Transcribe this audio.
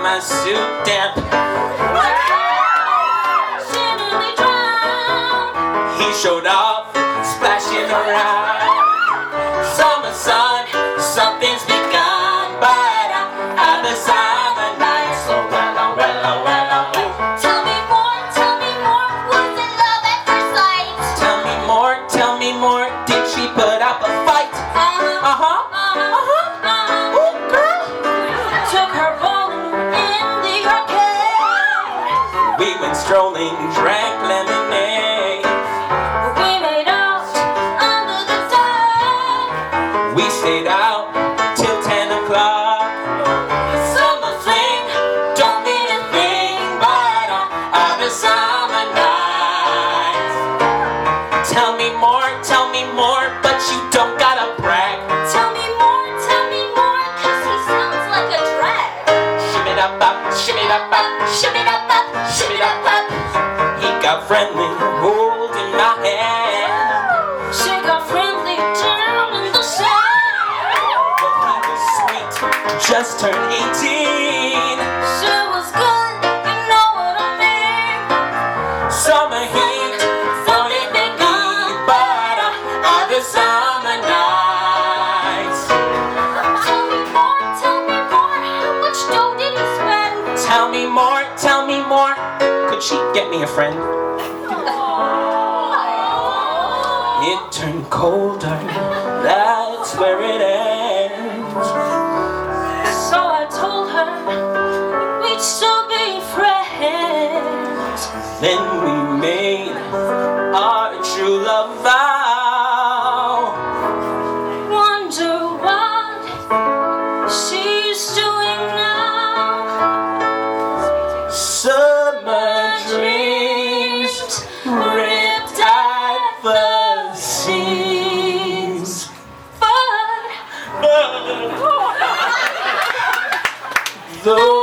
my suit damp. She nearly drowned. He showed off, splashing around. Summer sun, something's begun, but I'm the summer night. So well. Tell me more, was it love at first sight? Tell me more, did she put up a fight? Ooh, girl. Took her bowling in the arcade. We went strolling, drank lemonade. We made out under the sun. We stayed out till 10 o'clock. Summer fling, don't mean a thing, but I'm a summer night. Tell me more, but you don't gotta brag. Tell me more, cause he sounds like a drag. Shimmy da bop, shimmy da bop, Shimmy da bop, shimmy da bop. he got friendly, holding my hand. She got friendly down in the sand. But he was sweet, just turned 18. She was good, you know what I mean. Summer heat, falling beneath, but other summer nights. Tell me more, how much dough did he spend? Tell me more, could she get me a friend? It turned colder, that's where it ends. So I told her we'd still be friends. Then we made our true love vow. Wonder what she's doing now. Summer dreams ripped at the seams. But Though